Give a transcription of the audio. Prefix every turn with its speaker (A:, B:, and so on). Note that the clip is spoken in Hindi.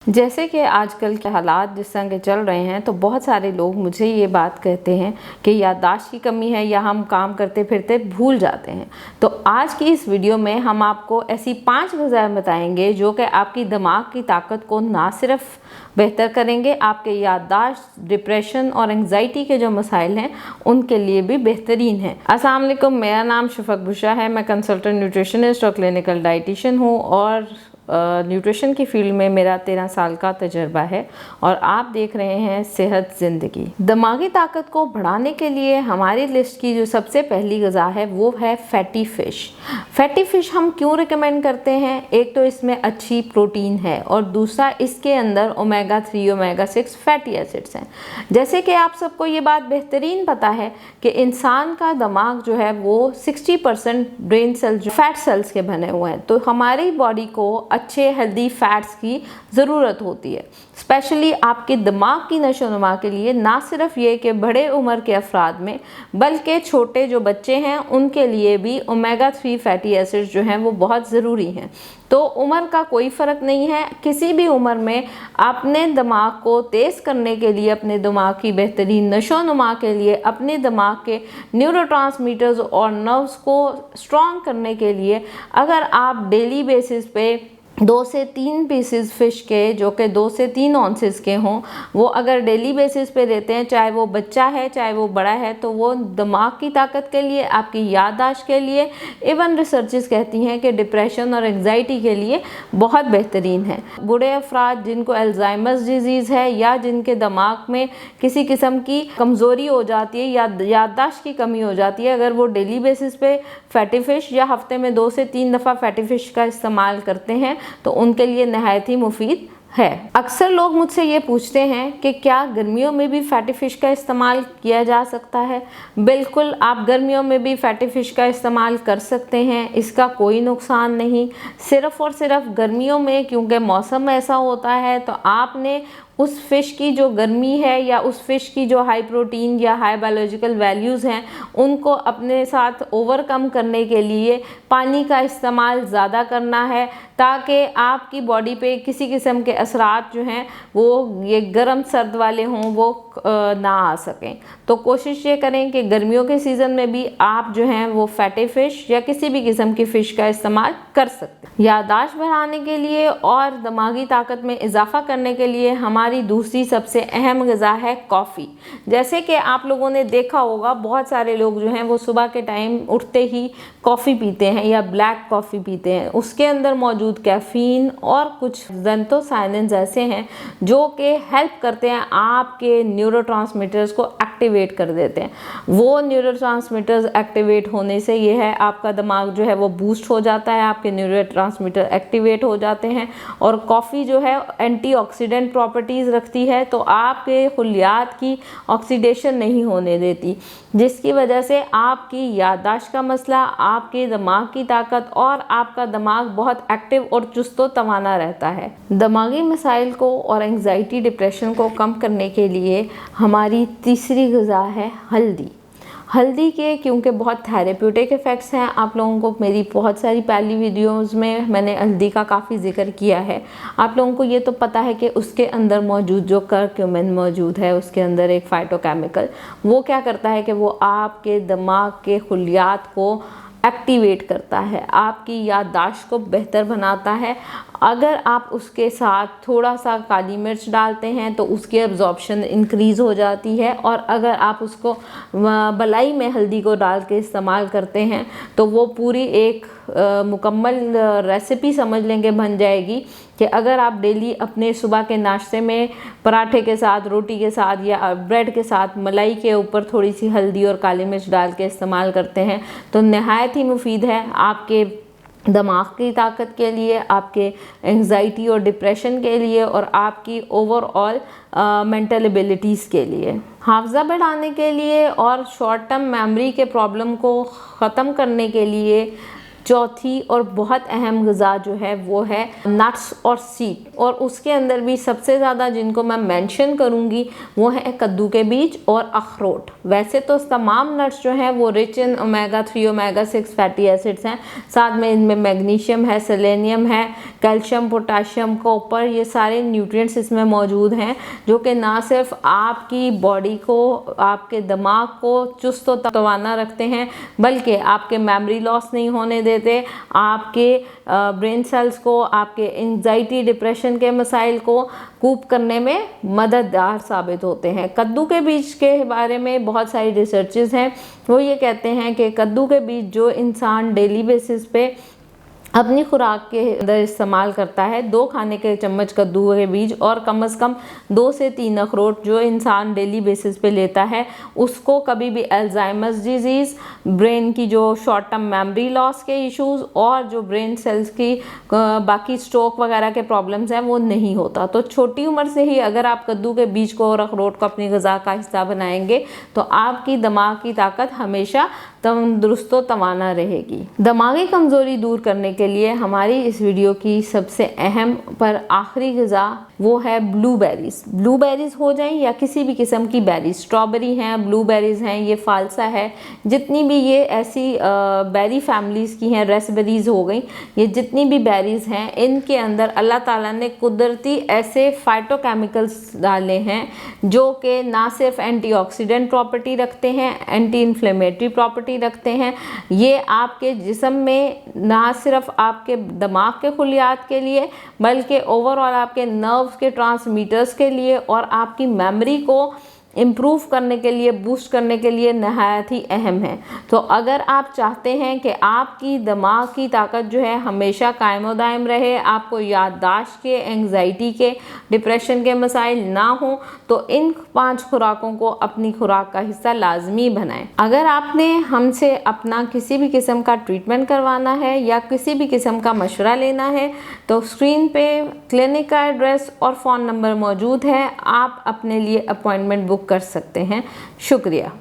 A: जैसे कि आजकल के हालात जिस तरह के चल रहे हैं, तो बहुत सारे लोग मुझे ये बात कहते हैं कि याददाश्त की कमी है या हम काम करते फिरते भूल जाते हैं। तो आज की इस वीडियो में हम आपको ऐसी 5 ग़िज़ाएं बताएंगे जो कि आपकी दिमाग की ताकत को ना सिर्फ बेहतर करेंगे, आपके याददाश्त, डिप्रेशन और एंग्जाइटी के जो मसाइल हैं उनके लिए भी बेहतरीन है। अस्सलाम वालेकुम, मेरा नाम शफक बुशरा है। मैं कंसल्टेंट न्यूट्रिशनिस्ट और क्लिनिकल डाइटिशियन हूँ और न्यूट्रिशन की फील्ड में मेरा 13 साल का तजर्बा है और आप देख रहे हैं सेहत ज़िंदगी। दिमागी ताकत को बढ़ाने के लिए हमारी लिस्ट की जो सबसे पहली ग़िज़ा है वो है फैटी फ़िश। फैटी फ़िश हम क्यों रिकमेंड करते हैं? एक तो इसमें अच्छी प्रोटीन है और दूसरा इसके अंदर ओमेगा 3 ओमेगा 6 फैटी एसिड्स हैं। जैसे कि आप सबको ये बात बेहतरीन पता है कि इंसान का दिमाग जो है वो 60% ब्रेन सेल्स जो फैट सेल्स के बने हुए हैं, तो हमारी बॉडी को अच्छे हेल्दी फैट्स की ज़रूरत होती है। स्पेशली आपके दिमाग की नशोनुमा के लिए, ना सिर्फ ये कि बड़े उम्र के अफराद में बल्कि छोटे जो बच्चे हैं उनके लिए भी ओमेगा 3 फैटी एसिड्स जो हैं वो बहुत ज़रूरी हैं। तो उम्र का कोई फ़र्क नहीं है, किसी भी उम्र में अपने दिमाग को तेज़ करने के लिए, अपने दिमाग की बेहतरीन नशोनुमा के लिए, अपने दिमाग के न्यूरोट्रांसमीटर्स और नर्व्स को स्ट्रॉन्ग करने के लिए अगर आप डेली बेसिस पे 2 से 3 पीसेस फ़िश के जो कि 2 से 3 ऑन्सेस के हों, वो अगर डेली बेसिस पे देते हैं, चाहे वो बच्चा है चाहे वो बड़ा है, तो वो दिमाग की ताकत के लिए, आपकी याददाश्त के लिए, इवन रिसर्चेस कहती हैं कि डिप्रेशन और एंग्जाइटी के लिए बहुत बेहतरीन है। बूढ़े अफराद जिनको अल्जाइमर्स डिजीज़ है या जिनके दिमाग में किसी किस्म की कमज़ोरी हो जाती है या याददाश्त की कमी हो जाती है, अगर वो डेली बेसिस पे फैटी फ़िश या हफ्ते में 2 से 3 दफ़ा फैटी फ़िश का इस्तेमाल करते हैं तो उनके लिए नहायत ही मुफीद है। अक्सर लोग मुझसे ये पूछते हैं कि क्या गर्मियों में भी फैटी फ़िश का इस्तेमाल किया जा सकता है? बिल्कुल, आप गर्मियों में भी फैटी फ़िश का इस्तेमाल कर सकते हैं, इसका कोई नुकसान नहीं। सिर्फ़ और सिर्फ गर्मियों में क्योंकि मौसम ऐसा होता है, तो आपने उस फ़िश की जो गर्मी है या उस फ़िश की जो हाई प्रोटीन या हाई बायोलॉजिकल वैल्यूज़ हैं उनको अपने साथ ओवरकम करने के लिए पानी का इस्तेमाल ज़्यादा करना है, ताकि आपकी बॉडी पे किसी किस्म के असरात जो हैं वो ये गर्म सर्द वाले हों वो ना आ सकें। तो कोशिश ये करें कि गर्मियों के सीज़न में भी आप जो हैं वो फैटी फ़िश या किसी भी किस्म की फ़िश का इस्तेमाल कर सकते हैं। याददाश्त बढ़ाने के लिए और दिमागी ताकत में इजाफा करने के लिए हमारी दूसरी सबसे अहम ग़िज़ा है कॉफ़ी। जैसे कि आप लोगों ने देखा होगा, बहुत सारे लोग जो हैं वो सुबह के टाइम उठते ही कॉफ़ी पीते हैं या ब्लैक कॉफ़ी पीते हैं। उसके अंदर मौजूद कैफ़ीन और कुछ ज़ैंथोसाइनिन्स ऐसे हैं जो कि हेल्प करते हैं, आपके न्यूरोट्रांसमीटर्स को एक्टिवेट कर देते हैं। वो न्यूरोट्रांसमीटर्स एक्टिवेट होने से ये है आपका दिमाग जो है वो बूस्ट हो जाता है, आपके न्यूरोट्रांसमीटर एक्टिवेट हो जाते हैं। और कॉफ़ी जो है एंटीऑक्सीडेंट प्रॉपर्टीज़ रखती है, तो आपके खुलियात की ऑक्सीडेशन नहीं होने देती, जिसकी वजह से आपकी याददाश्त का मसला, आपके दिमाग की ताकत और आपका दिमाग बहुत एक्टिव और चुस्तो तवाना रहता है। दिमागी मसाइल को और एंग्जाइटी डिप्रेशन को कम करने के लिए हमारी तीसरी ग़िज़ा है हल्दी। हल्दी के क्योंकि बहुत थेरेप्यूटिक इफ़ेक्ट्स हैं, आप लोगों को मेरी बहुत सारी पहली वीडियोस में मैंने हल्दी का काफ़ी जिक्र किया है। आप लोगों को ये तो पता है कि उसके अंदर मौजूद जो करक्यूमिन मौजूद है, उसके अंदर एक फाइटोकेमिकल, वो क्या करता है कि वो आपके दिमाग के खुलियात को एक्टिवेट करता है, आपकी याददाश्त को बेहतर बनाता है। अगर आप उसके साथ थोड़ा सा काली मिर्च डालते हैं तो उसकी एब्जॉर्प्शन इंक्रीज़ हो जाती है, और अगर आप उसको मलाई में हल्दी को डाल के इस्तेमाल करते हैं तो वो पूरी एक मुकम्मल रेसिपी समझ लेंगे बन जाएगी कि अगर आप डेली अपने सुबह के नाश्ते में पराठे के साथ, रोटी के साथ या ब्रेड के साथ मलाई के ऊपर थोड़ी सी हल्दी और काली मिर्च डाल के इस्तेमाल करते हैं तो नहायत ही मुफीद है आपके दिमाग की ताकत के लिए, आपके एंग्जाइटी और डिप्रेशन के लिए और आपकी ओवरऑल मेंटल एबिलिटीज़ के लिए। हाफ़ज़ा बढ़ाने के लिए और शॉर्ट टर्म मेमोरी के प्रॉब्लम को ख़त्म करने के लिए चौथी और बहुत अहम ग़िज़ा जो है वो है नट्स और सीड, और उसके अंदर भी सबसे ज़्यादा जिनको मैं मेंशन करूँगी वो है कद्दू के बीज और अखरोट। वैसे तो तमाम नट्स जो हैं वो rich in omega 3 omega 6 fatty acids हैं, साथ में इनमें मैग्नीशियम है, सेलेनियम है, कैल्शियम, पोटाशियम, कॉपर, ये सारे न्यूट्रिएंट्स इसमें मौजूद हैं जो कि ना सिर्फ आपकी बॉडी को, आपके दिमाग को चुस्त और तवाना रखते हैं, बल्कि आपके मेमोरी लॉस नहीं होने देते, आपके ब्रेन सेल्स को, आपके एंजाइटी डिप्रेशन के मसाइल को कूप करने में मददगार साबित होते हैं। कद्दू के बीज के बारे में बहुत सारी रिसर्चेस हैं, वो ये कहते हैं कि कद्दू के बीज जो इंसान डेली बेसिस पे अपनी खुराक के अंदर इस्तेमाल करता है, 2 खाने के चम्मच कद्दू के बीज और कम से कम 2 से 3 अखरोट जो इंसान डेली बेसिस पे लेता है, उसको कभी भी अल्जाइमर्स डिजीज़, ब्रेन की जो शॉर्ट टर्म मेमोरी लॉस के इश्यूज़ और जो ब्रेन सेल्स की बाकी स्ट्रोक वगैरह के प्रॉब्लम्स हैं वो नहीं होता। तो छोटी उम्र से ही अगर आप कद्दू के बीज को और अखरोट को अपनी ग़िज़ा का हिस्सा बनाएंगे तो आपकी दिमाग की ताकत हमेशा तंदुरुस्त व तवाना रहेगी। दिमागी कमज़ोरी दूर करने के लिए हमारी इस वीडियो की सबसे अहम पर आखिरी ग़िज़ा वो है ब्लूबेरीज़। ब्लूबेरीज़ हो जाएं या किसी भी किस्म की बेरीज, स्ट्रॉबेरी हैं, ब्लूबेरीज़ हैं, ये फालसा है, जितनी भी ये ऐसी बेरी फैमिलीज़ की हैं, रेसबेरीज़ हो गई, ये जितनी भी बेरीज़ हैं इनके अंदर अल्लाह ताला ने कुदरती ऐसे फाइटोकेमिकल्स डाले हैं जो कि ना सिर्फ एंटीऑक्सीडेंट प्रॉपर्टी रखते हैं, एंटी इन्फ्लेमेटरी प्रॉपर्टी रखते हैं। ये आपके जिस्म में ना सिर्फ आपके दिमाग के खुलियात के लिए बल्कि ओवरऑल आपके नर्व्स के ट्रांसमीटर्स के लिए और आपकी मेमोरी को इम्प्रूव करने के लिए, बूस्ट करने के लिए नहायत ही अहम है। तो अगर आप चाहते हैं कि आपकी दिमाग की ताकत जो है हमेशा कायम व दायम रहे, आपको याददाश्त के, एंग्जाइटी के, डिप्रेशन के मसाइल ना हो, तो इन 5 खुराकों को अपनी खुराक का हिस्सा लाजमी बनाएं। अगर आपने हमसे अपना किसी भी किस्म का ट्रीटमेंट करवाना है या किसी भी किस्म का मशवरा लेना है तो स्क्रीन पे क्लिनिक का एड्रेस और फ़ोन नंबर मौजूद है, आप अपने लिए अपॉइंटमेंट बुक कर सकते हैं। शुक्रिया।